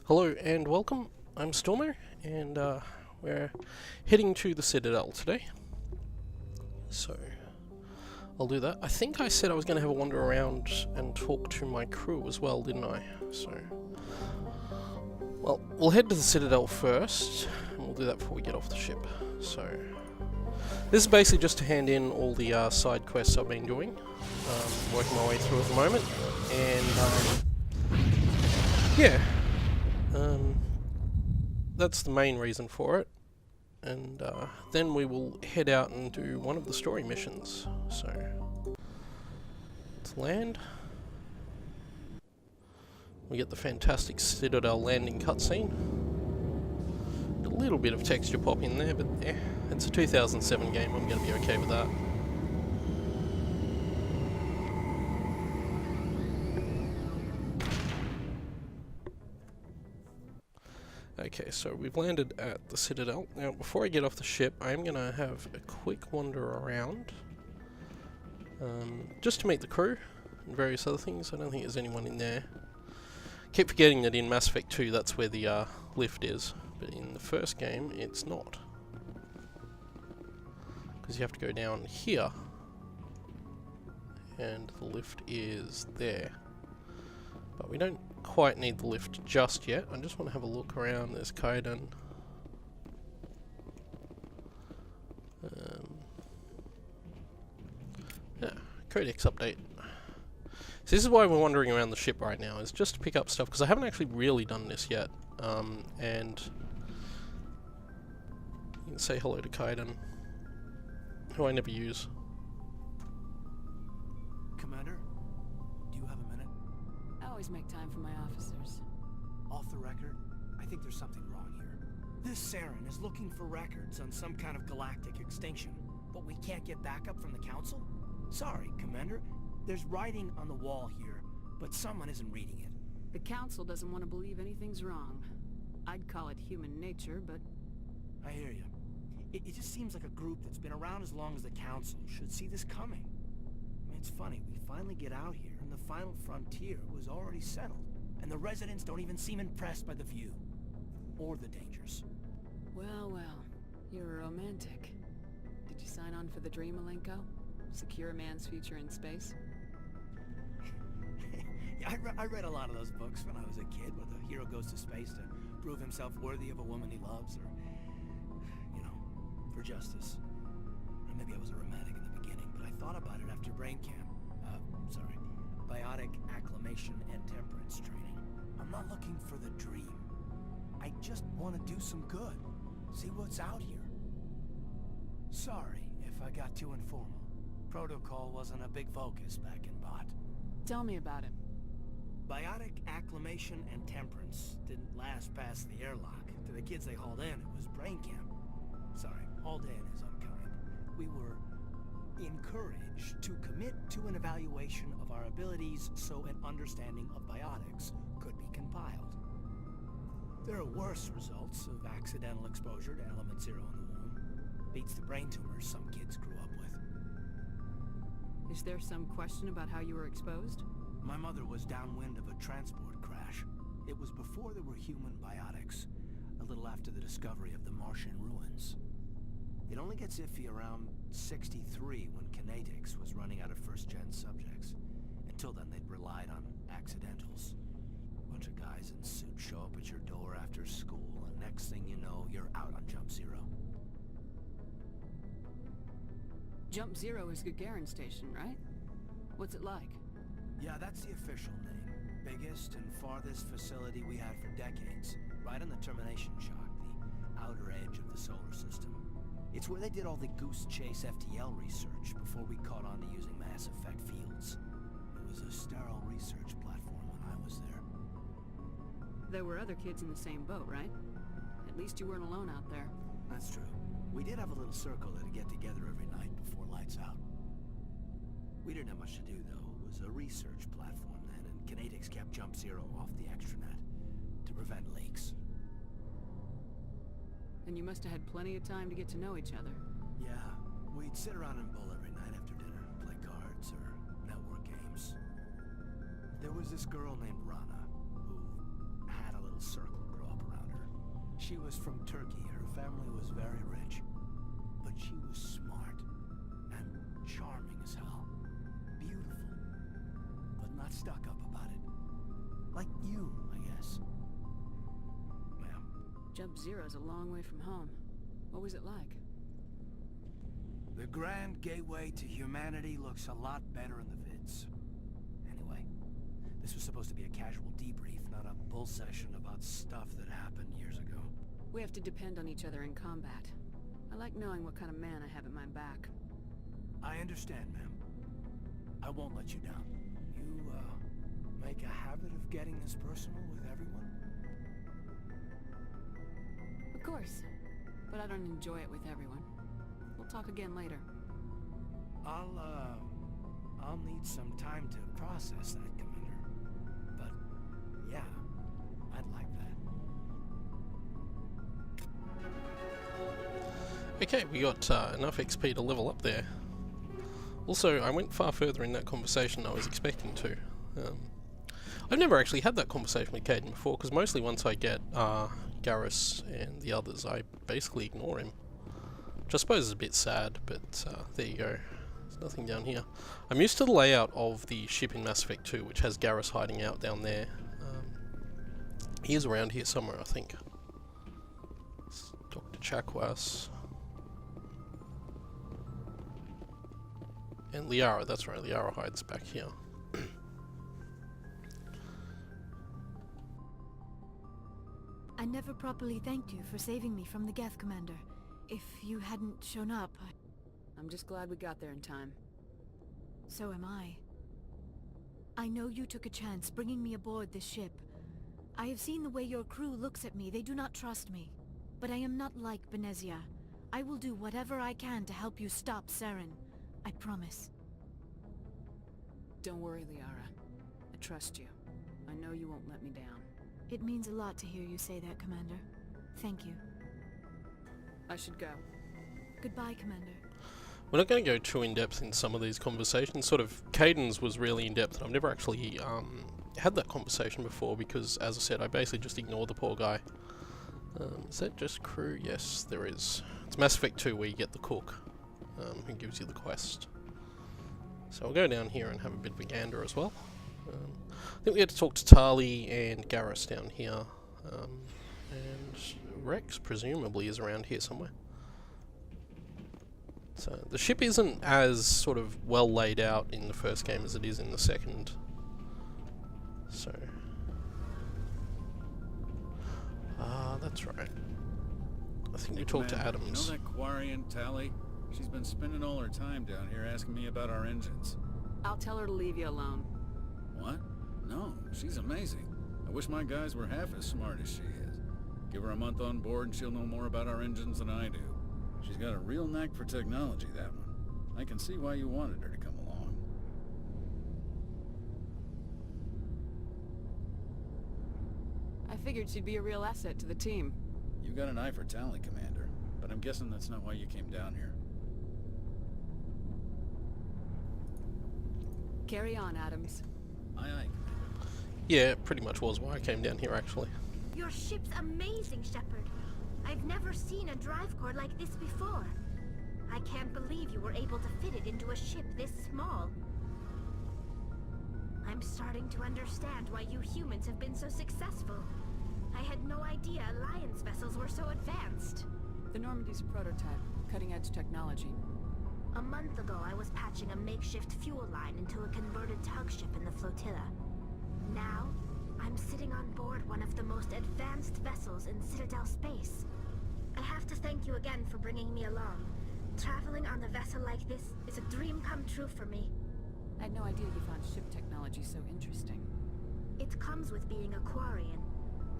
Hello and welcome. I'm Stormo, and we're heading to the Citadel today. So I'll do that. I think I said I was going to have a wander around and talk to my crew as well, didn't I? So, well, we'll head to the Citadel first, and we'll do that before we get off the ship. So this is basically just to hand in all the side quests I've been doing, working my way through at the moment, and yeah. That's the main reason for it, and then we will head out and do one of the story missions. So let's land. We get the fantastic Citadel landing cutscene. A little bit of texture pop in there, but it's a 2007 game. I'm going to be okay with that. Okay, so we've landed at the Citadel. Now, before I get off the ship, I'm going to have a quick wander around, just to meet the crew and various other things. I don't think there's anyone in there. Keep forgetting that in Mass Effect 2 that's where the lift is, but in the first game it's not. Because you have to go down here, and the lift is there. But we don't quite need the lift just yet. I just want to have a look around. There's Citadel. Yeah, Codex update. So this is why we're wandering around the ship right now, is just to pick up stuff, because I haven't actually really done this yet. And you can say hello to Citadel, who I never use. Commander, do you have a minute? I always make time for my officers. Off the record, I think there's something wrong here. This Saren is looking for records on some kind of galactic extinction, but we can't get backup from the Council? Sorry, Commander. There's writing on the wall here, but someone isn't reading it. The Council doesn't want to believe anything's wrong. I'd call it human nature, but... I hear you. It just seems like a group that's been around as long as the Council should see this coming. I mean, it's funny, we finally get out here, and the final frontier was already settled, and the residents don't even seem impressed by the view. Or the dangers. Well, well. You're a romantic. Did you sign on for the dream, Malenko? Secure a man's future in space? Yeah, I read a lot of those books when I was a kid, where the hero goes to space to prove himself worthy of a woman he loves, or, you know, for justice. Or maybe I was a romantic in the beginning, but I thought about it after brain camp. Biotic acclimation and temperance training. I'm not looking for the dream. I just want to do some good. See what's out here. Sorry if I got too informal. Protocol wasn't a big focus back in Bot. Tell me about it. Biotic acclimation and temperance didn't last past the airlock. To the kids they hauled in, it was brain camp. Sorry, hauled in is unkind. We were encouraged to commit to an evaluation of our abilities so an understanding of biotics could be compiled. There are worse results of accidental exposure to element 0 in the womb. Beats the brain tumors some kids grew up with. Is there some question about how you were exposed? My mother was downwind of a transport crash. It was before there were human biotics, a little after the discovery of the Martian ruins. It only gets iffy around 63 when Kinetics was running out of first-gen subjects. Until then, they'd relied on accidentals. A bunch of guys in suits show up at your door after school, and next thing you know, you're out on Jump Zero. Jump Zero is Gagarin Station, right? What's it like? Yeah, that's the official name. Biggest and farthest facility we had for decades. Right on the termination shock, the outer edge of the solar system. It's where they did all the Goose Chase FTL research before we caught on to using mass effect fields. It was a sterile research platform when I was there. There were other kids in the same boat, right? At least you weren't alone out there. That's true. We did have a little circle that'd get together every night before lights out. We didn't have much to do, though. It was a research platform then, and Kinetics kept Jump Zero off the extranet to prevent leaks. And you must have had plenty of time to get to know each other. Yeah, we'd sit around and bowl every night after dinner, play cards or network games. There was this girl named Rana, who had a little circle She was from Turkey. Her family was very rich. But she was smart and charming as hell. Beautiful. But not stuck up about it. Like you, I guess. Well, Jump Zero's a long way from home. What was it like? the grand gateway to humanity looks a lot better in the vids. Anyway, this was supposed to be a casual debrief, not a bull session about stuff that happened years ago. We have to depend on each other in combat. I like knowing what kind of man I have at my back. I understand, ma'am. I won't let you down. You, make a habit of getting this personal with everyone? Of course. But I don't enjoy it with everyone. We'll talk again later. I'll need some time to process that, Commander. But, yeah, I'd like that. Okay, we got enough XP to level up there. Also, I went far further in that conversation than I was expecting to. I've never actually had that conversation with Caden before, because mostly once I get Garrus and the others, I basically ignore him. Which I suppose is a bit sad, but there you go. There's nothing down here. I'm used to the layout of the ship in Mass Effect 2, which has Garrus hiding out down there. He is around here somewhere, I think. It's Dr. Chakwas. And Liara, that's right, Liara hides back here. I never properly thanked you for saving me from the Geth, Commander. If you hadn't shown up, I'm just glad we got there in time. so am I. I know you took a chance bringing me aboard this ship. I have seen the way your crew looks at me. They do not trust me. But I am not like Benezia. I will do whatever I can to help you stop Saren. I promise. Don't worry, Liara. I trust you. I know you won't let me down. It means a lot to hear you say that, Commander. Thank you. I should go. Goodbye, Commander. We're not going to go too in-depth in some of these conversations. Sort of, Caden's was really in-depth, and I've never actually had that conversation before because, as I said, I basically just ignored the poor guy. Is that just crew? Yes, there is. It's Mass Effect 2 where you get the cook, who gives you the quest. So I'll go down here and have a bit of a gander as well. I think we had to talk to Tali and Garrus down here. And Rex presumably is around here somewhere. So the ship isn't as sort of well laid out in the first game as it is in the second. So that's right. I think we talked to Adams. You know that Quarian Tali? She's been spending all her time down here asking me about our engines. I'll tell her to leave you alone. What? No, she's amazing. I wish my guys were half as smart as she is. Give her a month on board and she'll know more about our engines than I do. She's got a real knack for technology, that one. I can see why you wanted her to come along. I figured she'd be a real asset to the team. You got an eye for Tali, Commander, but I'm guessing that's not why you came down here. Carry on, Adams. Aye, aye, Commander. Yeah, it pretty much was why I came down here actually. Your ship's amazing, Shepard. I've never seen a drive core like this before. I can't believe you were able to fit it into a ship this small. I'm starting to understand why you humans have been so successful. I had no idea Alliance vessels were so advanced. The Normandy's a prototype, cutting-edge technology. A month ago, I was patching a makeshift fuel line into a converted tug ship in the flotilla. Now, I'm sitting on board one of the most advanced vessels in Citadel space. I have to thank you again for bringing me along. Traveling on a vessel like this is a dream come true for me. I had no idea you found ship technology so interesting. It comes with being a Quarian.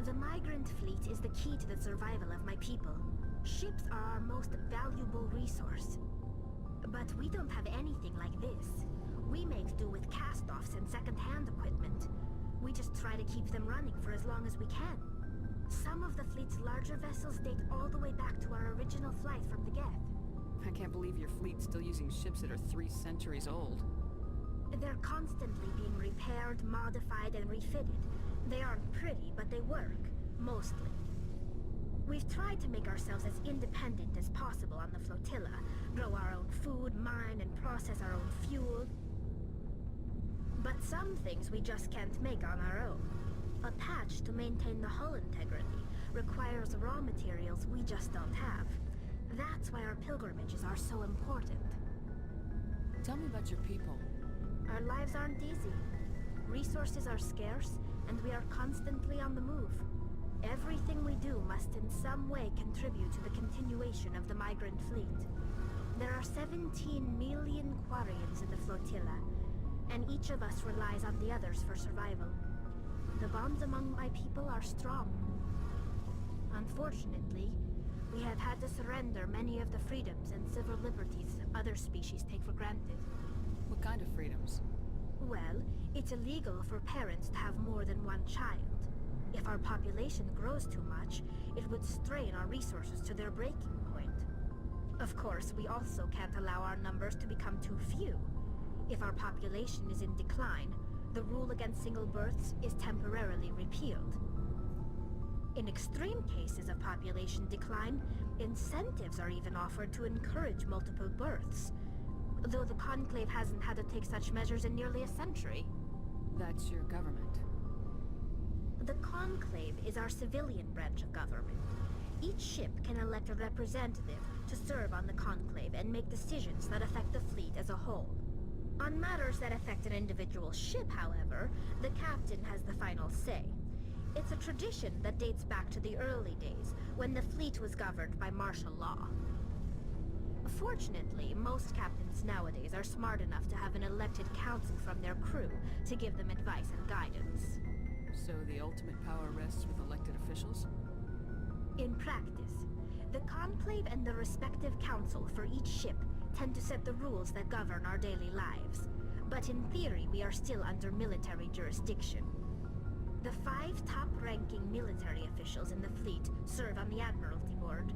The migrant fleet is the key to the survival of my people. Ships are our most valuable resource. But we don't have anything like this. We make do with cast-offs and second-hand equipment. We just try to keep them running for as long as we can. Some of the fleet's larger vessels date all the way back to our original flight from the Geth. I can't believe your fleet's still using ships that are 3 centuries old. They're constantly being repaired, modified, and refitted. They aren't pretty, but they work. Mostly. We've tried to make ourselves as independent as possible on the flotilla, grow our own food, mine and process our own fuel. But some things we just can't make on our own. A patch to maintain the hull integrity requires raw materials we just don't have. That's why our pilgrimages are so important. Tell me about your people. Our lives aren't easy. Resources are scarce, and we are constantly on the move. Everything we do must in some way contribute to the continuation of the migrant fleet. There are 17 million Quarians in the flotilla, and each of us relies on the others for survival. The bonds among my people are strong. Unfortunately, we have had to surrender many of the freedoms and civil liberties other species take for granted. What kind of freedoms? Well, it's illegal for parents to have more than one child. If our population grows too much, it would strain our resources to their breaking point. Of course, we also can't allow our numbers to become too few. If our population is in decline, the rule against single births is temporarily repealed. In extreme cases of population decline, incentives are even offered to encourage multiple births, though the Conclave hasn't had to take such measures in nearly a century. That's your government. The Conclave is our civilian branch of government. Each ship can elect a representative to serve on the Conclave and make decisions that affect the fleet as a whole. On matters that affect an individual ship, however, the captain has the final say. It's a tradition that dates back to the early days, when the fleet was governed by martial law. Fortunately, most captains nowadays are smart enough to have an elected council from their crew to give them advice and guidance. So the ultimate power rests with elected officials? In practice, the Conclave and the respective council for each ship tend to set the rules that govern our daily lives. But in theory, we are still under military jurisdiction. The 5 top-ranking military officials in the fleet serve on the Admiralty Board.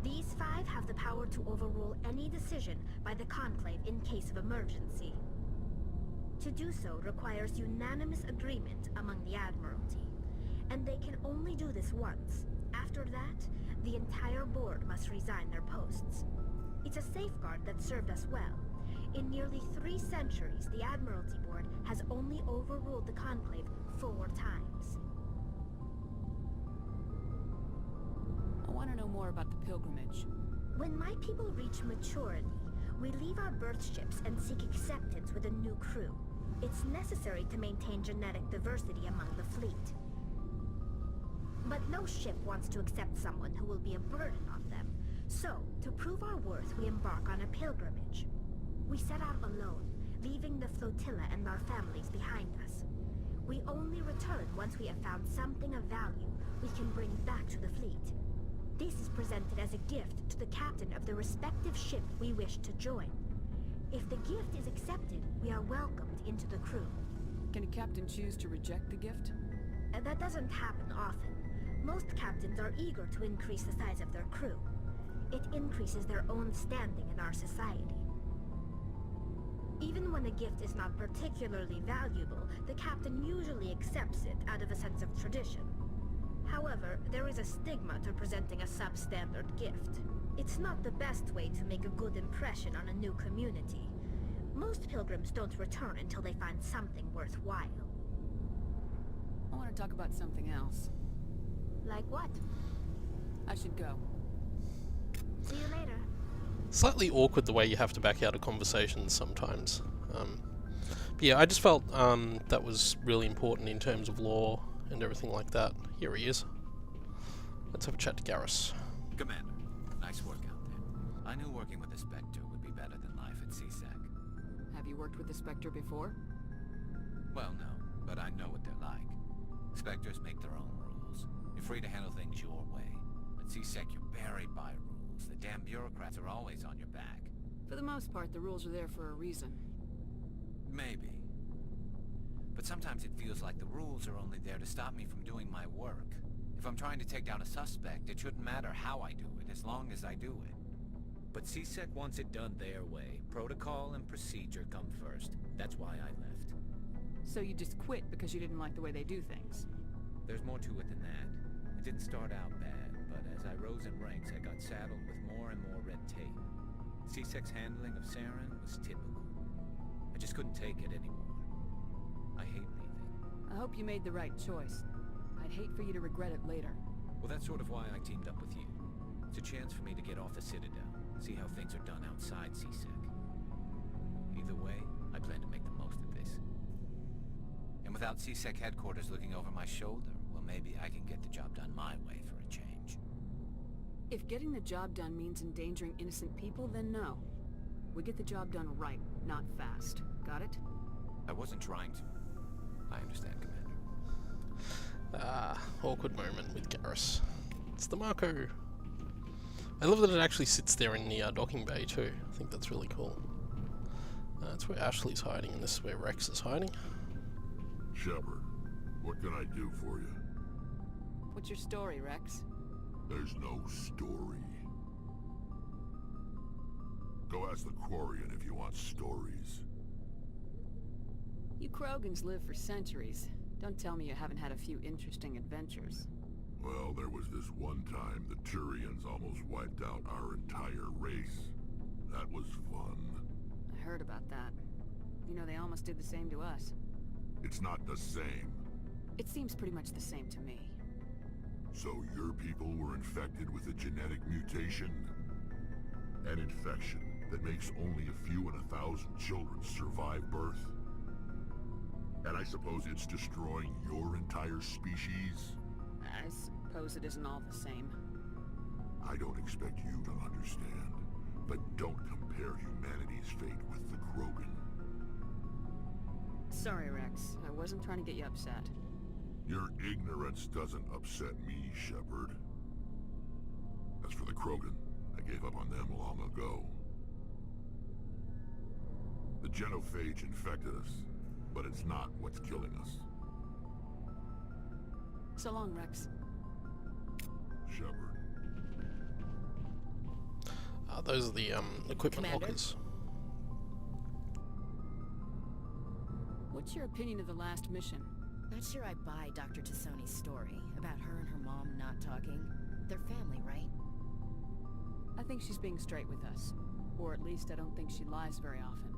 These 5 have the power to overrule any decision by the Conclave in case of emergency. To do so requires unanimous agreement among the Admiralty, and they can only do this once. After that, the entire board must resign their posts. It's a safeguard that served us well. In nearly 3 centuries, the Admiralty Board has only overruled the Conclave 4 times. I want to know more about the pilgrimage. When my people reach maturity, we leave our birth ships and seek acceptance with a new crew. It's necessary to maintain genetic diversity among the fleet. But no ship wants to accept someone who will be a burden on them. So, to prove our worth, we embark on a pilgrimage. We set out alone, leaving the flotilla and our families behind us. We only return once we have found something of value we can bring back to the fleet. This is presented as a gift to the captain of the respective ship we wish to join. If the gift is accepted, we are welcomed into the crew. Can a captain choose to reject the gift? That doesn't happen often. Most captains are eager to increase the size of their crew. It increases their own standing in our society. Even when a gift is not particularly valuable, the captain usually accepts it out of a sense of tradition. However, there is a stigma to presenting a substandard gift. It's not the best way to make a good impression on a new community. Most pilgrims don't return until they find something worthwhile. I want to talk about something else. Like what? I should go. See you later. Slightly awkward the way you have to back out of conversations sometimes. But yeah, I just felt that was really important in terms of lore and everything like that. Here he is. Let's have a chat to Garrus. Commander, nice work out there. I knew working with the Spectre would be better than life at CSEC. Have you worked with the Spectre before? Well, no, but I know what they're like. Spectres make their own rules. You're free to handle things your way. At CSEC, you're buried by rules. The damn bureaucrats are always on your back. For the most part, the rules are there for a reason. Maybe. But sometimes it feels like the rules are only there to stop me from doing my work. If I'm trying to take down a suspect, it shouldn't matter how I do it, as long as I do it. But CSEC wants it done their way. Protocol and procedure come first. That's why I left. So you just quit because you didn't like the way they do things? There's more to it than that. It didn't start out bad, but as I rose in ranks, I got saddled with more and more red tape. C-Sec's handling of Saren was typical. I just couldn't take it anymore. I hate leaving. I hope you made the right choice. I'd hate for you to regret it later. Well, that's sort of why I teamed up with you. It's a chance for me to get off the Citadel, see how things are done outside C-Sec. Either way, I plan to make the most of this. And without C-Sec headquarters looking over my shoulder, well, maybe I can get the job done my way for a change. If getting the job done means endangering innocent people, then no. We get the job done right, not fast. Got it? I wasn't trying to. I understand, Commander. Awkward moment with Garrus. It's the Marco. I love that it actually sits there in the docking bay too. I think that's really cool. That's where Ashley's hiding, and this is where Rex is hiding. Shepard, what can I do for you? What's your story, Rex? There's no story. Go ask the Quarian if you want stories. You Krogans live for centuries. Don't tell me you haven't had a few interesting adventures. Well, there was this one time the Turians almost wiped out our entire race. That was fun. I heard about that. You know, they almost did the same to us. It's not the same. It seems pretty much the same to me. So your people were infected with a genetic mutation? An infection that makes only a few in 1,000 children survive birth? And I suppose it's destroying your entire species? I suppose it isn't all the same. I don't expect you to understand, but don't compare humanity's fate with the Krogan. Sorry, Rex. I wasn't trying to get you upset. Your ignorance doesn't upset me, Shepard. As for the Krogan, I gave up on them long ago. The genophage infected us, but it's not what's killing us. So long, Rex. Shepard. Those are the equipment Commander? lockers. What's your opinion of the last mission? Not sure I buy Dr. Tassoni's story about her and her mom not talking. They're family, right? I think she's being straight with us. Or at least I don't think she lies very often.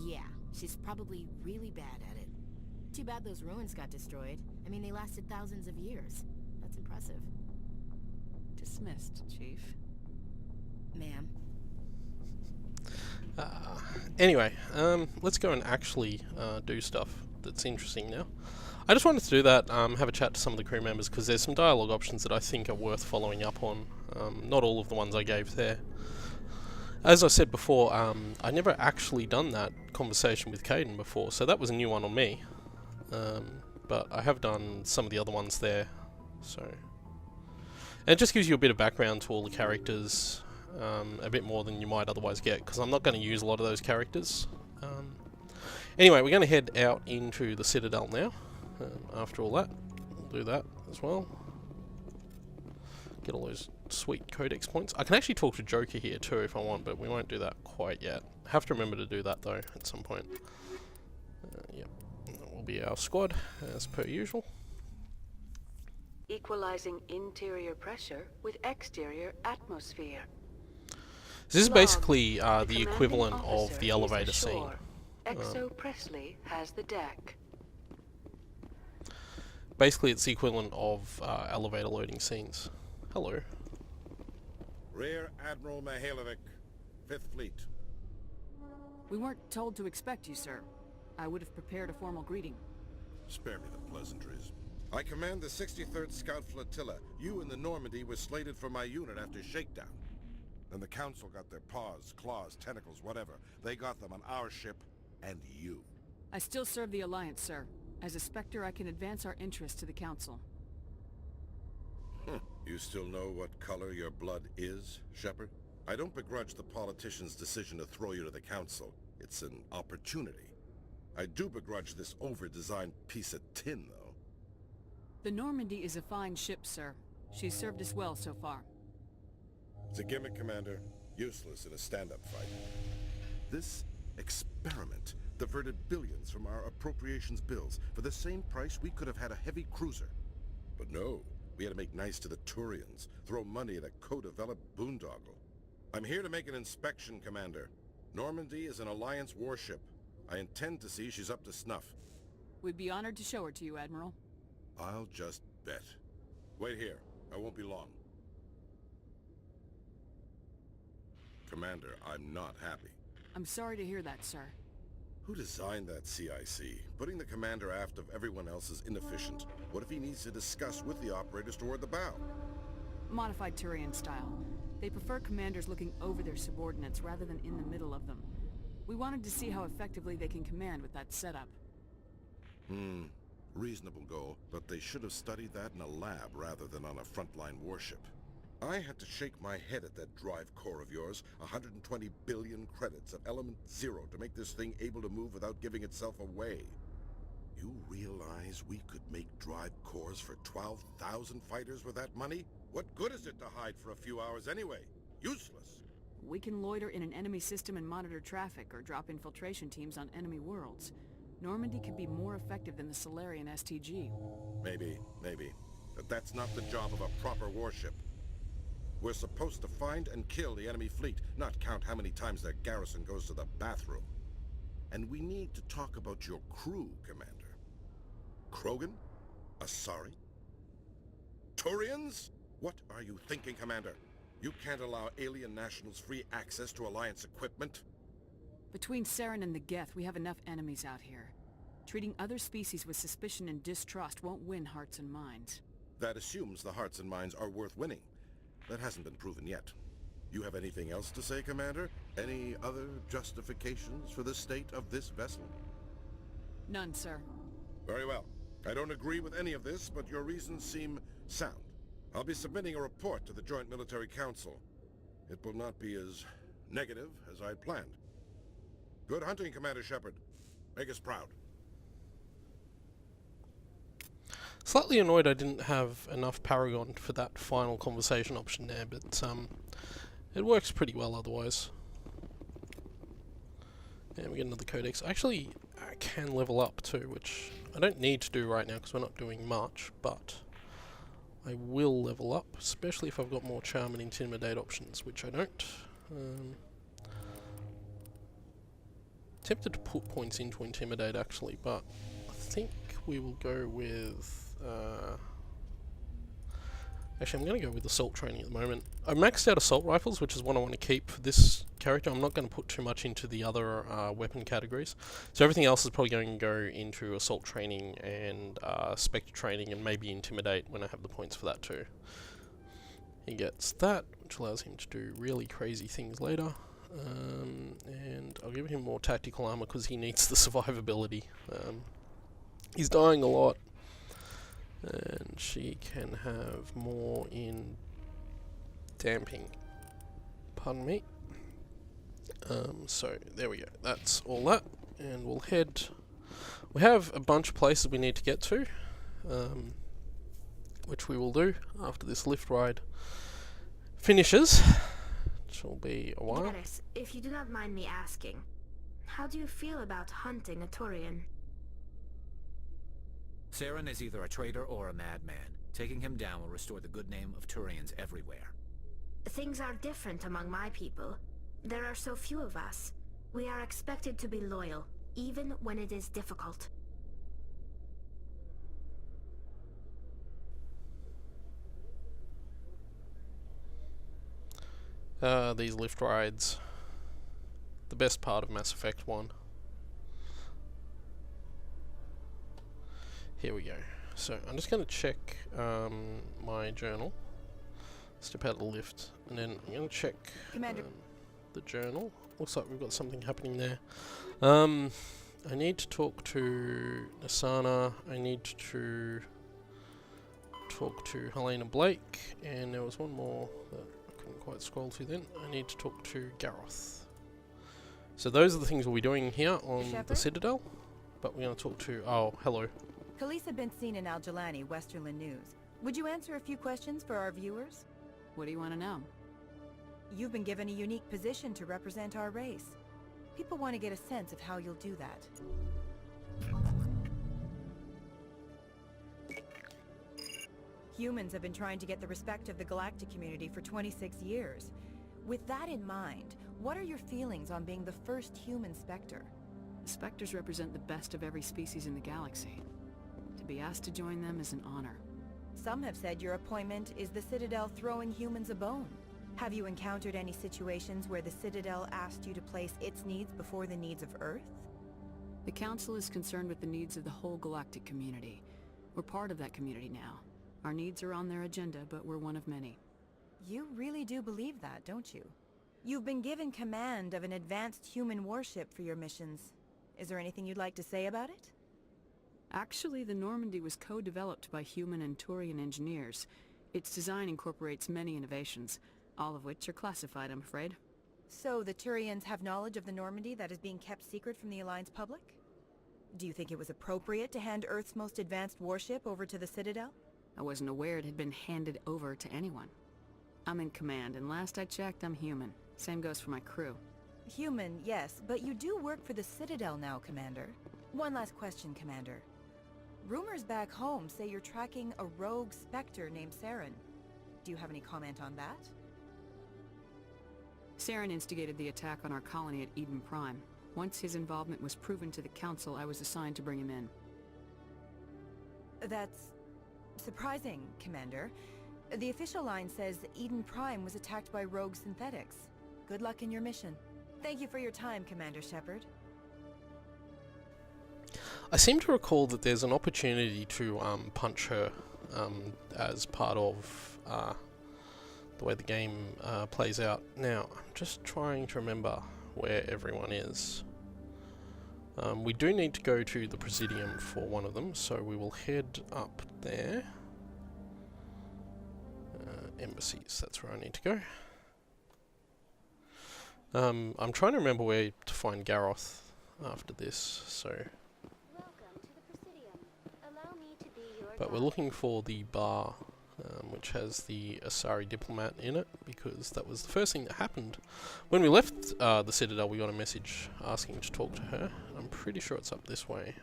Yeah, she's probably really bad at it. Too bad those ruins got destroyed. I mean, they lasted thousands of years. That's impressive. Dismissed, Chief. Ma'am. Anyway, let's go and actually do stuff that's interesting now. I just wanted to do that, have a chat to some of the crew members, because there's some dialogue options that I think are worth following up on. Not all of the ones I gave there. As I said before, I never actually done that conversation with Caden before, so that was a new one on me. But I have done some of the other ones there, so... And it just gives you a bit of background to all the characters, a bit more than you might otherwise get, because I'm not going to use a lot of those characters. Anyway, we're going to head out into the Citadel now. After all that, we'll do that as well. Get all those sweet codex points. I can actually talk to Joker here too if I want, but we won't do that quite yet. Have to remember to do that though at some point. Yep, that will be our squad as per usual. Equalizing interior pressure with exterior atmosphere. This is basically the equivalent of the elevator scene. Exo Presley has the deck. Basically, it's the equivalent of elevator loading scenes. Hello. Rear Admiral Mihailovic, 5th Fleet. We weren't told to expect you, sir. I would have prepared a formal greeting. Spare me the pleasantries. I command the 63rd Scout Flotilla. You and the Normandy were slated for my unit after shakedown. Then the Council got their paws, claws, tentacles, whatever. They got them on our ship, and you. I still serve the Alliance, sir. As a Spectre, I can advance our interests to the Council. You still know what color your blood is, Shepard? I don't begrudge the politician's decision to throw you to the Council. It's an opportunity. I do begrudge this over-designed piece of tin, though. The Normandy is a fine ship, sir. She's served us well so far. It's a gimmick, Commander. Useless in a stand-up fight. This experiment diverted billions from our appropriations bills. For the same price, we could have had a heavy cruiser. But no, We had to make nice to the Turians, throw money at a co-developed boondoggle. I'm here to make an inspection, Commander. Normandy is an Alliance warship. I intend to see she's up to snuff. We'd be honored to show her to you, Admiral. I'll just bet. Wait here. I won't be long. Commander, I'm not happy. I'm sorry to hear that, sir. Who designed that CIC? Putting the commander aft of everyone else is inefficient. What if he needs to discuss with the operators toward the bow? Modified Turian style. They prefer commanders looking over their subordinates rather than in the middle of them. We wanted to see how effectively they can command with that setup. Reasonable goal, but they should have studied that in a lab rather than on a frontline warship. I had to shake my head at that drive core of yours. 120 billion credits of element 0 to make this thing able to move without giving itself away. You realize we could make drive cores for 12,000 fighters with that money? What good is it to hide for a few hours anyway? Useless. We can loiter in an enemy system and monitor traffic, or drop infiltration teams on enemy worlds. Normandy could be more effective than the Solarian STG. Maybe. But that's not the job of a proper warship. We're supposed to find and kill the enemy fleet, not count how many times their garrison goes to the bathroom. And we need to talk about your crew, Commander. Krogan? Asari? Turians? What are you thinking, Commander? You can't allow alien nationals free access to Alliance equipment? Between Saren and the Geth, we have enough enemies out here. Treating other species with suspicion and distrust won't win hearts and minds. That assumes the hearts and minds are worth winning. That hasn't been proven yet. You have anything else to say, Commander? Any other justifications for the state of this vessel? None, sir. Very well. I don't agree with any of this, but your reasons seem sound. I'll be submitting a report to the Joint Military Council. It will not be as negative as I'd planned. Good hunting, Commander Shepard. Make us proud. Slightly annoyed I didn't have enough Paragon for that final conversation option there, but it works pretty well otherwise. And we get another Codex. Actually, I can level up too, which I don't need to do right now because we're not doing much, but I will level up, especially if I've got more Charm and Intimidate options, which I don't. Tempted to put points into Intimidate actually, but I think we will go with... actually, I'm going to go with Assault Training at the moment. I maxed out Assault Rifles, which is what I want to keep for this character. I'm not going to put too much into the other weapon categories. So everything else is probably going to go into Assault Training and Spectre Training and maybe Intimidate when I have the points for that too. He gets that, which allows him to do really crazy things later. And I'll give him more Tactical Armor because he needs the survivability. He's dying a lot. And she can have more in damping. Pardon me. So there we go. That's all that, and we'll head. We have a bunch of places we need to get to, which we will do after this lift ride finishes, which will be a while. Garrus, if you do not mind me asking, how do you feel about hunting a Turian? Saren is either a traitor or a madman. Taking him down will restore the good name of Turians everywhere. Things are different among my people. There are so few of us. We are expected to be loyal, even when it is difficult. These lift rides. The best part of Mass Effect 1. Here we go. So I'm just going to check my journal. Step out of the lift, and then I'm going to check the journal. Looks like we've got something happening there. I need to talk to Nasana. I need to talk to Helena Blake, and there was one more that I couldn't quite scroll to then. I need to talk to Gareth. So those are the things we'll be doing here on the Citadel. But we're going to talk to... Oh, hello. Khalees had been seen in Al-Jalani, Westerland News. Would you answer a few questions for our viewers? What do you want to know? You've been given a unique position to represent our race. People want to get a sense of how you'll do that. Humans have been trying to get the respect of the galactic community for 26 years. With that in mind, what are your feelings on being the first human Spectre? Spectres represent the best of every species in the galaxy. To be asked to join them is an honor. Some have said your appointment is the Citadel throwing humans a bone. Have you encountered any situations where the Citadel asked you to place its needs before the needs of Earth? The Council is concerned with the needs of the whole galactic community. We're part of that community now. Our needs are on their agenda, but we're one of many. You really do believe that, don't you? You've been given command of an advanced human warship for your missions. Is there anything you'd like to say about it? Actually, the Normandy was co-developed by human and Turian engineers. Its design incorporates many innovations, all of which are classified, I'm afraid. So the Turians have knowledge of the Normandy that is being kept secret from the Alliance public? Do you think it was appropriate to hand Earth's most advanced warship over to the Citadel? I wasn't aware it had been handed over to anyone. I'm in command, and last I checked, I'm human. Same goes for my crew. Human, yes, but you do work for the Citadel now, Commander. One last question, Commander. Rumors back home say you're tracking a rogue Spectre named Saren. Do you have any comment on that? Saren instigated the attack on our colony at Eden Prime. Once his involvement was proven to the Council, I was assigned to bring him in. That's surprising, Commander. The official line says that Eden Prime was attacked by rogue synthetics. Good luck in your mission. Thank you for your time, Commander Shepard. I seem to recall that there's an opportunity to punch her as part of the way the game plays out. Now, I'm just trying to remember where everyone is. We do need to go to the Presidium for one of them, so we will head up there. Embassies, that's where I need to go. I'm trying to remember where to find Garroth after this, so... But we're looking for the bar, which has the Asari diplomat in it, because that was the first thing that happened. When we left the Citadel, we got a message asking to talk to her. I'm pretty sure it's up this way.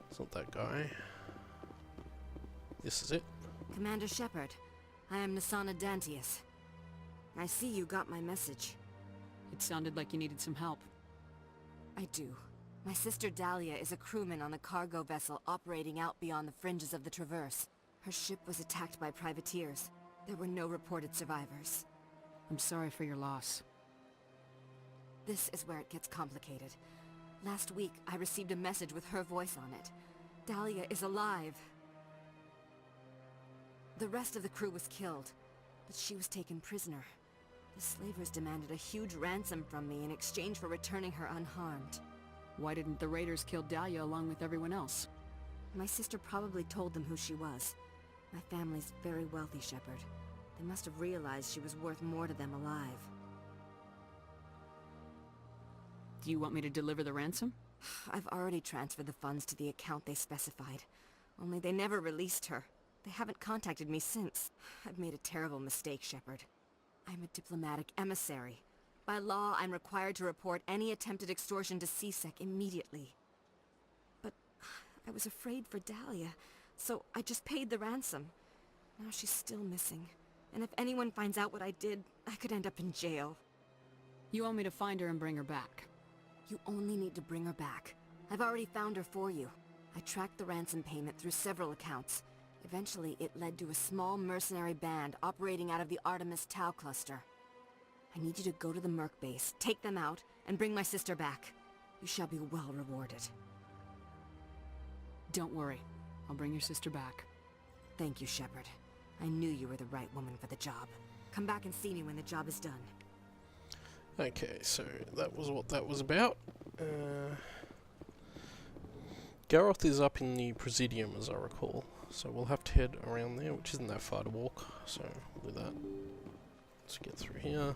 It's not that guy. This is it. Commander Shepard, I am Nasana Dantius. I see you got my message. It sounded like you needed some help. I do. My sister Dahlia is a crewman on a cargo vessel operating out beyond the fringes of the Traverse. Her ship was attacked by privateers. There were no reported survivors. I'm sorry for your loss. This is where it gets complicated. Last week, I received a message with her voice on it. Dahlia is alive. The rest of the crew was killed, but she was taken prisoner. The slavers demanded a huge ransom from me in exchange for returning her unharmed. Why didn't the raiders kill Dahlia along with everyone else? My sister probably told them who she was. My family's very wealthy, Shepard. They must have realized she was worth more to them alive. Do you want me to deliver the ransom? I've already transferred the funds to the account they specified. Only they never released her. They haven't contacted me since. I've made a terrible mistake, Shepard. I'm a diplomatic emissary. By law, I'm required to report any attempted extortion to CSEC immediately. But I was afraid for Dahlia, so I just paid the ransom. Now she's still missing. And if anyone finds out what I did, I could end up in jail. You want me to find her and bring her back? You only need to bring her back. I've already found her for you. I tracked the ransom payment through several accounts. Eventually, it led to a small mercenary band operating out of the Artemis Tau cluster. I need you to go to the Merc base, take them out, and bring my sister back. You shall be well rewarded. Don't worry. I'll bring your sister back. Thank you, Shepard. I knew you were the right woman for the job. Come back and see me when the job is done. Okay, so that was what that was about. Garroth is up in the Presidium, as I recall. So we'll have to head around there, which isn't that far to walk. So we'll do that. Let's get through here.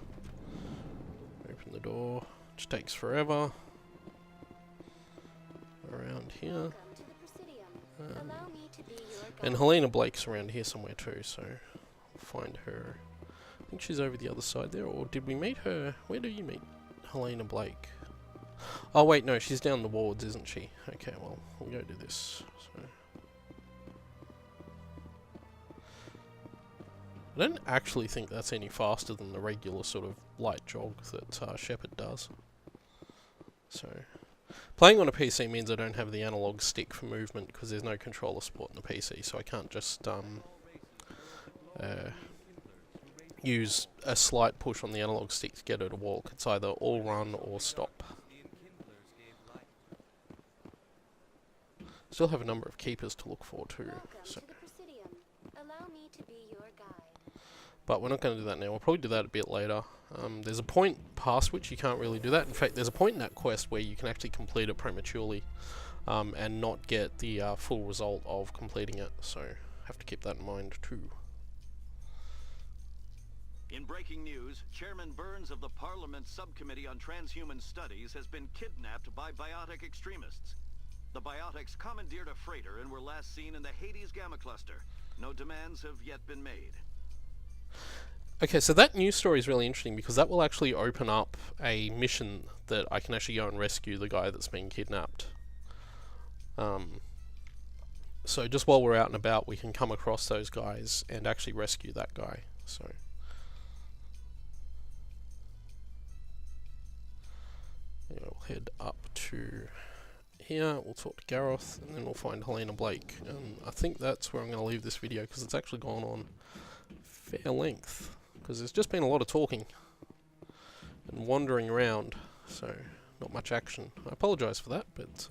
Open the door. Which takes forever. Around here. And Helena Blake's around here somewhere too, so we'll find her. I think she's over the other side there, or did we meet her? Where do you meet Helena Blake? Oh wait, no, she's down the wards, isn't she? Okay, well, we'll go do this. So. I don't actually think that's any faster than the regular sort of light jog that Shepard does. So, playing on a PC means I don't have the analog stick for movement because there's no controller support in the PC, so I can't just use a slight push on the analog stick to get her to walk. It's either all run or stop. Still have a number of keepers to look for too. So. Allow me to be your guide. But we're not going to do that now. We'll probably do that a bit later. There's a point past which you can't really do that. In fact, there's a point in that quest where you can actually complete it prematurely and not get the full result of completing it. So have to keep that in mind too. In breaking news, Chairman Burns of the Parliament Subcommittee on Transhuman Studies has been kidnapped by biotic extremists. The biotics commandeered a freighter and were last seen in the Hades Gamma Cluster. No demands have yet been made. Okay, so that news story is really interesting because that will actually open up a mission that I can actually go and rescue the guy that's been kidnapped. So just while we're out and about, we can come across those guys and actually rescue that guy. So. Yeah, we'll head up to here, we'll talk to Gareth, and then we'll find Helena Blake. And I think that's where I'm going to leave this video because it's actually gone on fair length. Because there's just been a lot of talking and wandering around, so not much action. I apologise for that, but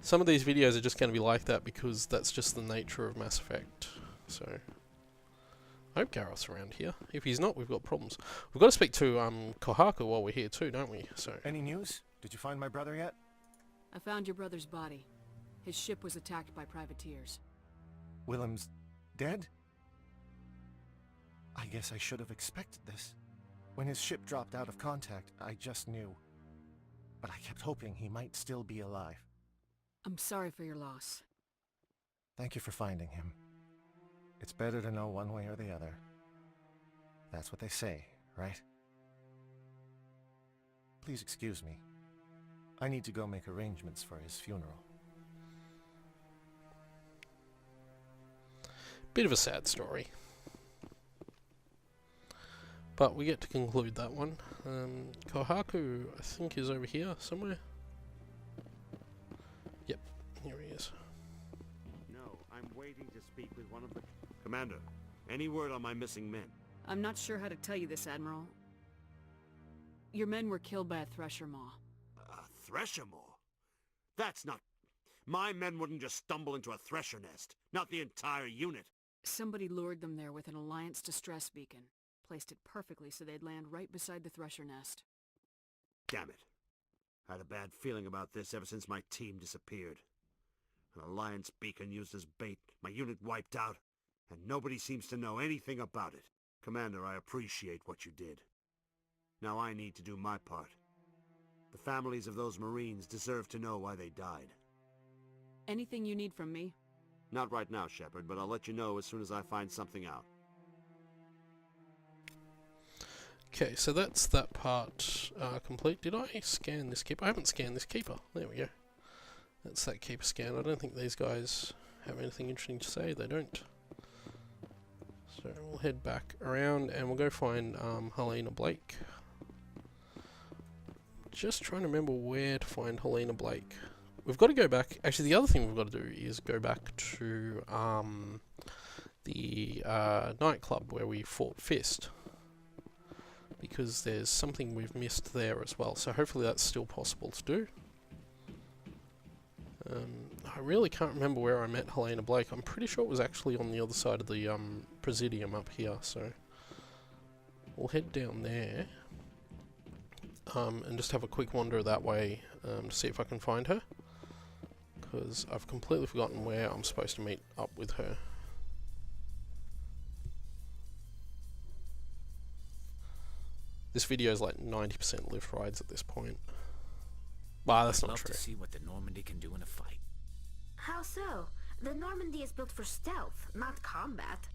some of these videos are just going to be like that because that's just the nature of Mass Effect. So I hope Gareth's around here. If he's not, we've got problems. We've got to speak to Kohaku while we're here too, don't we? So. Any news? Did you find my brother yet? I found your brother's body. His ship was attacked by privateers. Willem's dead? I guess I should have expected this. When his ship dropped out of contact, I just knew. But I kept hoping he might still be alive. I'm sorry for your loss. Thank you for finding him. It's better to know one way or the other. That's what they say, right? Please excuse me. I need to go make arrangements for his funeral. Bit of a sad story. But we get to conclude that one. Kohaku, I think, is over here somewhere. Yep, here he is. No, I'm waiting to speak with one of the... Commander, any word on my missing men? I'm not sure how to tell you this, Admiral. Your men were killed by a thresher maw. A thresher maw? That's not... My men wouldn't just stumble into a thresher nest. Not the entire unit. Somebody lured them there with an Alliance distress beacon. Placed it perfectly so they'd land right beside the thresher nest. Damn it. I had a bad feeling about this ever since my team disappeared. An Alliance beacon used as bait, my unit wiped out, and nobody seems to know anything about it. Commander, I appreciate what you did. Now I need to do my part. The families of those Marines deserve to know why they died. Anything you need from me? Not right now, Shepard, but I'll let you know as soon as I find something out. Okay, so that's that part complete. Did I scan this keeper? I haven't scanned this keeper. There we go. That's that keeper scan. I don't think these guys have anything interesting to say. They don't. So we'll head back around and we'll go find Helena Blake. Just trying to remember where to find Helena Blake. We've got to go back. Actually, the other thing we've got to do is go back to the nightclub where we fought Fist. Because there's something we've missed there as well. So hopefully that's still possible to do. I really can't remember where I met Helena Blake. I'm pretty sure it was actually on the other side of the Presidium up here. So we'll head down there. And just have a quick wander that way to see if I can find her. Because I've completely forgotten where I'm supposed to meet up with her. This video is like 90% lift rides at this point. Wow, that's not true. Love to see what the Normandy can do in a fight. How so? The Normandy is built for stealth, not combat.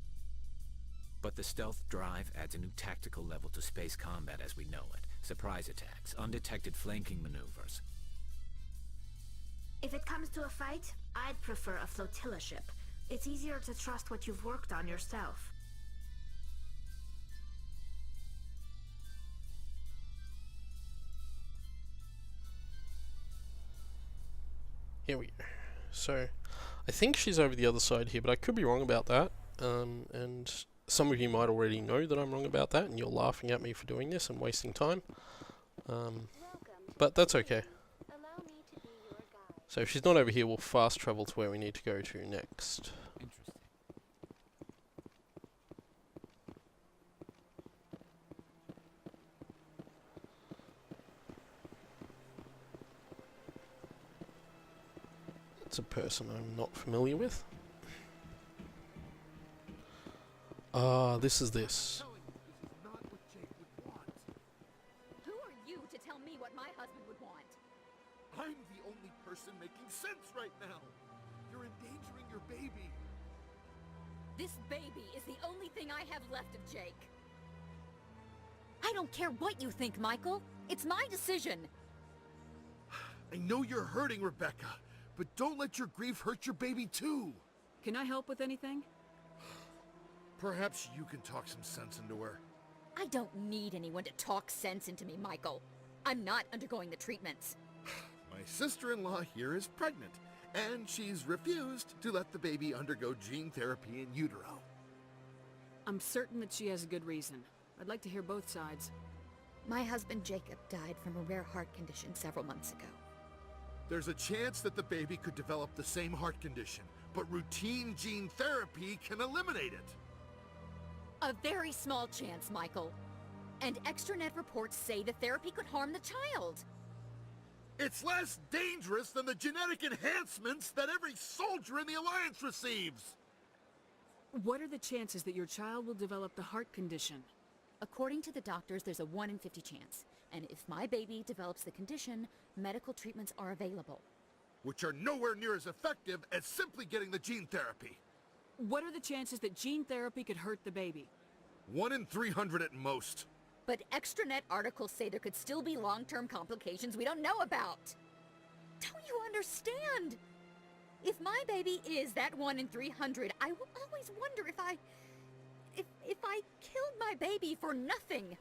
But the stealth drive adds a new tactical level to space combat as we know it. Surprise attacks, undetected flanking maneuvers. If it comes to a fight, I'd prefer a flotilla ship. It's easier to trust what you've worked on yourself. Here we go. So, I think she's over the other side here, but I could be wrong about that. And some of you might already know that I'm wrong about that, and you're laughing at me for doing this and wasting time. But that's okay. So if she's not over here, we'll fast travel to where we need to go to next. Interesting. It's a person I'm not familiar with. This is this. Who are you to tell me what my husband would want? I'm the only person making sense right now. You're endangering your baby. This baby is the only thing I have left of Jake. I don't care what you think, Michael. It's my decision. I know you're hurting, Rebecca, but don't let your grief hurt your baby too. Can I help with anything? Perhaps you can talk some sense into her. I don't need anyone to talk sense into me, Michael. I'm not undergoing the treatments. My sister-in-law here is pregnant, and she's refused to let the baby undergo gene therapy in utero. I'm certain that she has a good reason. I'd like to hear both sides. My husband Jacob died from a rare heart condition several months ago. There's a chance that the baby could develop the same heart condition, but routine gene therapy can eliminate it. A very small chance, Michael. And extranet reports say the therapy could harm the child. It's less dangerous than the genetic enhancements that every soldier in the Alliance receives. What are the chances that your child will develop the heart condition? According to the doctors, there's a 1 in 50 chance. And if my baby develops the condition, medical treatments are available. Which are nowhere near as effective as simply getting the gene therapy. What are the chances that gene therapy could hurt the baby? 1 in 300 at most. But extranet articles say there could still be long-term complications we don't know about. Don't you understand? If my baby is that 1 in 300, I will always wonder if I killed my baby for nothing.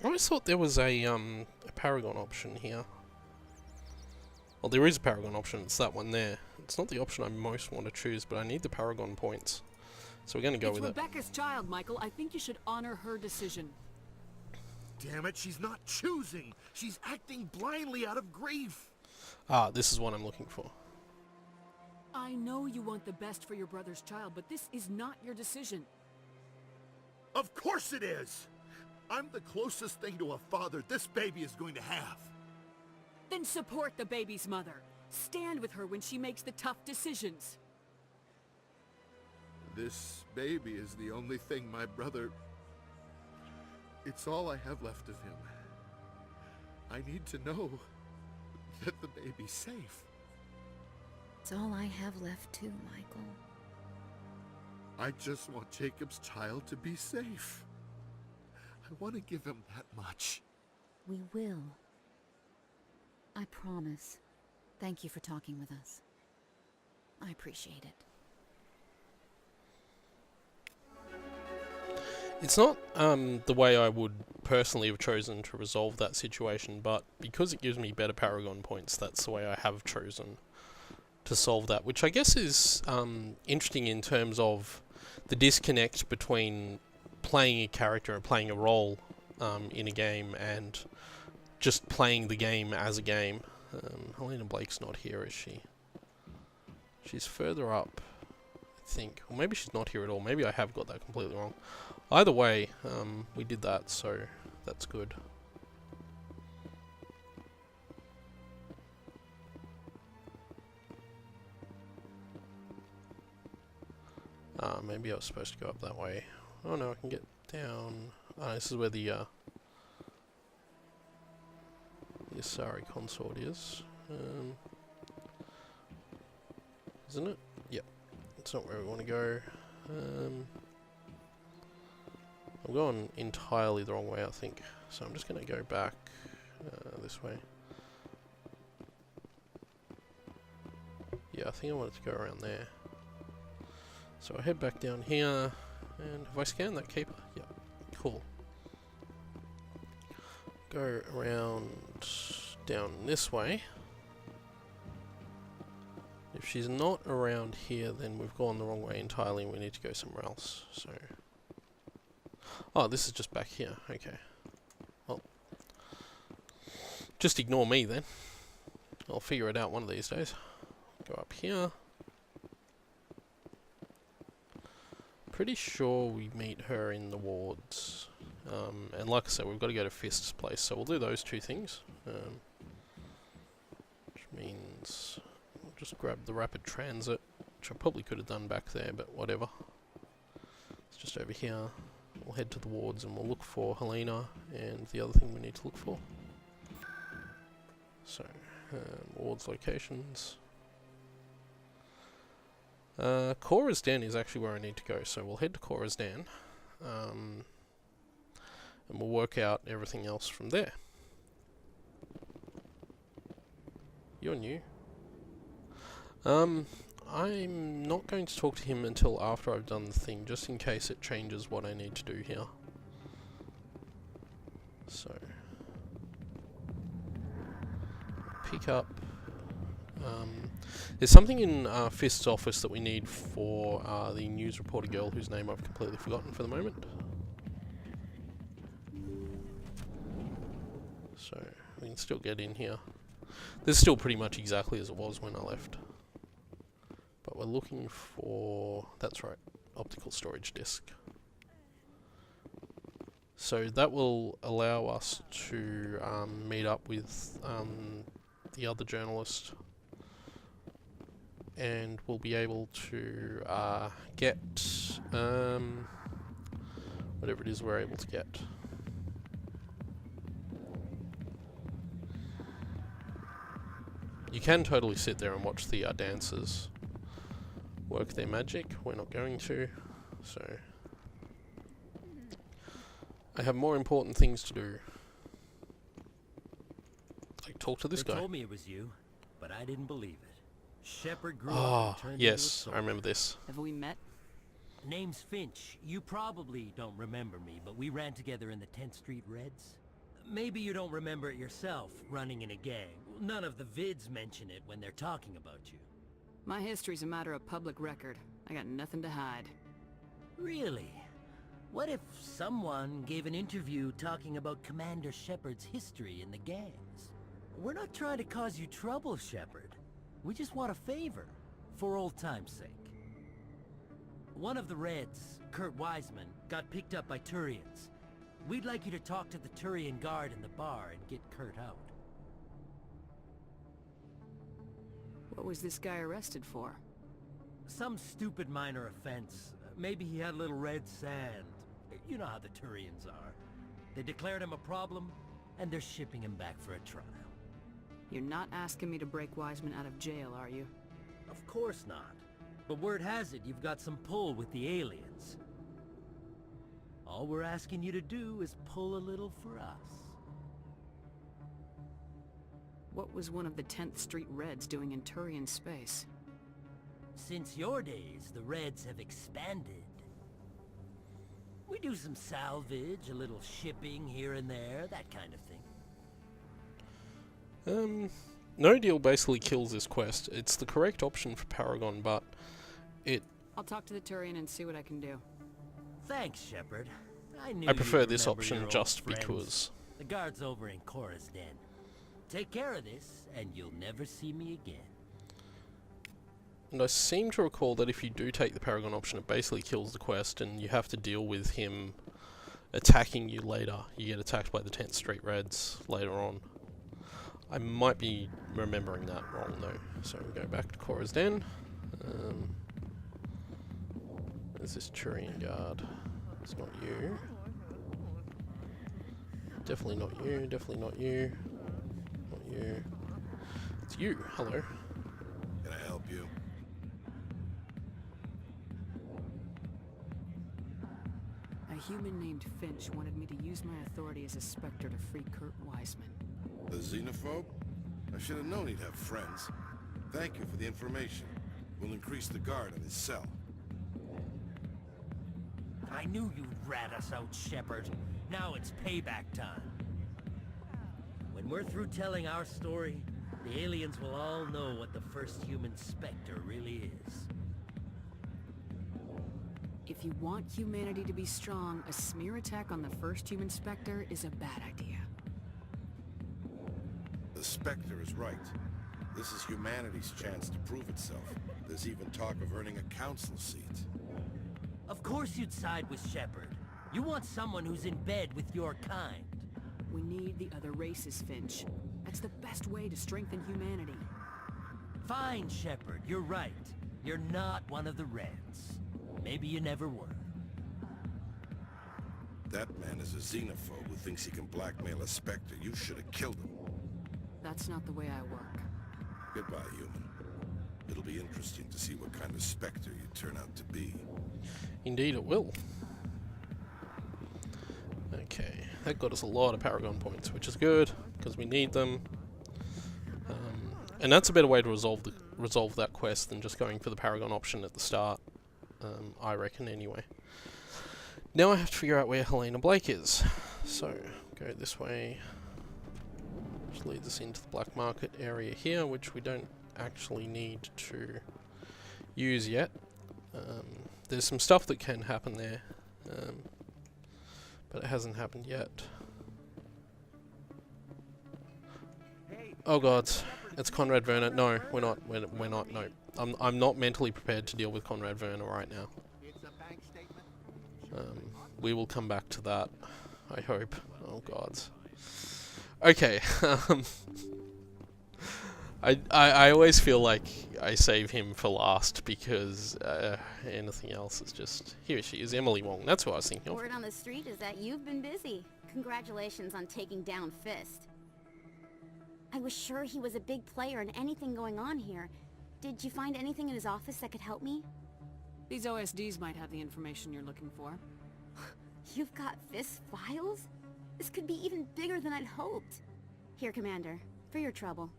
I always thought there was a Paragon option here. Well, there is a Paragon option, it's that one there. It's not the option I most want to choose, but I need the Paragon points. So we're going to go with it. It's Rebecca's child, Michael. I think you should honor her decision. Damn it, she's not choosing. She's acting blindly out of grief. Ah, this is what I'm looking for. I know you want the best for your brother's child, but this is not your decision. Of course it is! I'm the closest thing to a father this baby is going to have. Then support the baby's mother. Stand with her when she makes the tough decisions. This baby is the only thing my brother... It's all I have left of him. I need to know that the baby's safe. It's all I have left too, Michael. I just want Jacob's child to be safe. I want to give him that much. We will. I promise. Thank you for talking with us. I appreciate it. It's not the way I would personally have chosen to resolve that situation, but because it gives me better Paragon points, that's the way I have chosen to solve that, which I guess is interesting in terms of the disconnect between playing a character and playing a role in a game and just playing the game as a game. Helena Blake's not here, is she? She's further up, I think. Or maybe she's not here at all. Maybe I have got that completely wrong. Either way, we did that, so that's good. Maybe I was supposed to go up that way. Oh no, I can get down. This is where the Asari consort is. Isn't it? Yep. That's not where we want to go. I'm going entirely the wrong way, I think. So I'm just going to go back this way. Yeah, I think I wanted to go around there. So I head back down here, and have I scanned that keeper? Yep, cool. Go around down this way. If she's not around here, then we've gone the wrong way entirely and we need to go somewhere else. So, oh, this is just back here. Okay. Well, just ignore me then. I'll figure it out one of these days. Go up here. Pretty sure we meet her in the wards. And like I said, we've got to go to Fist's place, so we'll do those two things. Which means we'll just grab the rapid transit, which I probably could have done back there, but whatever. It's just over here. We'll head to the wards and we'll look for Helena and the other thing we need to look for. So, wards locations. Cora's Den is actually where I need to go, so we'll head to Cora's Den. And we'll work out everything else from there. You're new. I'm not going to talk to him until after I've done the thing, just in case it changes what I need to do here. So, pick up. There's something in Fist's office that we need for the news reporter girl, whose name I've completely forgotten for the moment. So, we can still get in here. This is still pretty much exactly as it was when I left. But we're looking for... that's right, optical storage disk. So that will allow us to meet up with the other journalist. And we'll be able to get whatever it is we're able to get. You can totally sit there and watch the dancers work their magic. We're not going to, so I have more important things to do. Like talk to this guy. They told me it was you, but I didn't believe it. Shepard grew up and turned into a yes, soldier. I remember this. Have we met? Name's Finch. You probably don't remember me, but we ran together in the 10th Street Reds. Maybe you don't remember it yourself, running in a gang. None of the vids mention it when they're talking about you. My history's a matter of public record. I got nothing to hide. Really? What if someone gave an interview talking about Commander Shepard's history in the gangs? We're not trying to cause you trouble, Shepard. We just want a favor, for old time's sake. One of the Reds, Kurt Wiseman, got picked up by Turians. We'd like you to talk to the Turian guard in the bar and get Kurt out. What was this guy arrested for? Some stupid minor offense. Maybe he had a little red sand. You know how the Turians are. They declared him a problem, and they're shipping him back for a trial. You're not asking me to break Wiseman out of jail, are you? Of course not. But word has it you've got some pull with the aliens. All we're asking you to do is pull a little for us. What was one of the 10th Street Reds doing in Turian space? Since your days, the Reds have expanded. We do some salvage, a little shipping here and there, that kind of thing. No Deal basically kills this quest. It's the correct option for Paragon, but it... I'll talk to the Turian and see what I can do. Thanks, Shepard. I prefer this option just because... The guard's over in Cora's Den. Take care of this, and you'll never see me again. And I seem to recall that if you do take the Paragon option, it basically kills the quest, and you have to deal with him attacking you later. You get attacked by the 10th Street Reds later on. I might be remembering that wrong though. So we go back to Cora's Den. There's this Turian guard. It's not you. Definitely not you. Definitely not you. Not you. It's you. Hello. Can I help you? human named Finch wanted me to use my authority as a Spectre to free Kurt Wiseman. The xenophobe? I should have known he'd have friends. Thank you for the information. We'll increase the guard on his cell. I knew you'd rat us out, Shepard. Now it's payback time. When we're through telling our story, the aliens will all know what the first human Spectre really is. If you want humanity to be strong, a smear attack on the first human Spectre is a bad idea. The Spectre is right. This is humanity's chance to prove itself. There's even talk of earning a council seat. Of course you'd side with Shepard. You want someone who's in bed with your kind. We need the other races, Finch. That's the best way to strengthen humanity. Fine, Shepard, you're right. You're not one of the Reds. Maybe you never were. That man is a xenophobe who thinks he can blackmail a Spectre. You should have killed him. That's not the way I work. Goodbye, human. It'll be interesting to see what kind of Spectre you turn out to be. Indeed it will. Okay, that got us a lot of Paragon points, which is good, because we need them. And that's a better way to resolve that quest than just going for the Paragon option at the start. I reckon, anyway. Now I have to figure out where Helena Blake is. So, go this way. Which leads us into the black market area here, which we don't actually need to use yet. There's some stuff that can happen there, but it hasn't happened yet. Oh god, it's Conrad Verner. No, we're not. We're not. No, I'm not mentally prepared to deal with Conrad Verner right now. We will come back to that, I hope. Oh god. Okay. I always feel like I save him for last because anything else is just... Here she is, Emily Wong. That's what I was thinking of. Word on the street is that you've been busy. Congratulations on taking down Fist. I was sure he was a big player in anything going on here. Did you find anything in his office that could help me? These OSDs might have the information you're looking for. You've got Fist's files? This could be even bigger than I'd hoped. Here, Commander, for your trouble.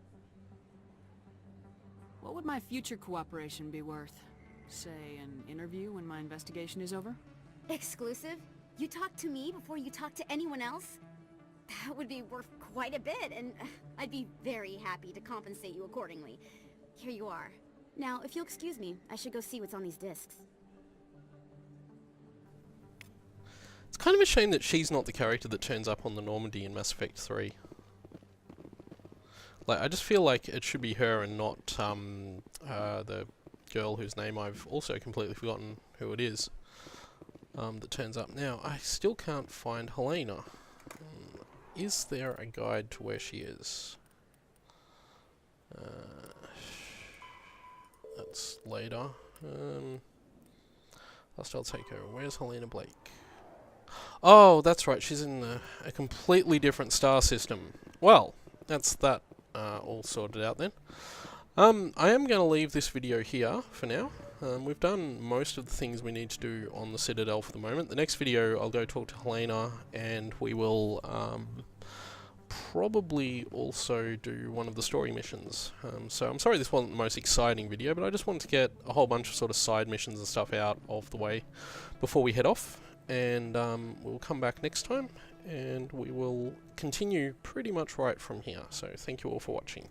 What would my future cooperation be worth? Say, an interview when my investigation is over? Exclusive? You talk to me before you talk to anyone else? That would be worth quite a bit, and I'd be very happy to compensate you accordingly. Here you are. Now, if you'll excuse me, I should go see what's on these discs. It's kind of a shame that she's not the character that turns up on the Normandy in Mass Effect 3. Like, I just feel like it should be her and not the girl whose name I've also completely forgotten who it is that turns up now. I still can't find Helena. Is there a guide to where she is? That's later. Hostile takeover. Where's Helena Blake? Oh, that's right. She's in a completely different star system. Well, that's that all sorted out then. I am going to leave this video here for now. We've done most of the things we need to do on the Citadel for the moment. The next video I'll go talk to Helena and we will probably also do one of the story missions. So I'm sorry this wasn't the most exciting video, but I just wanted to get a whole bunch of sort of side missions and stuff out of the way before we head off. And we'll come back next time and we will continue pretty much right from here. So thank you all for watching.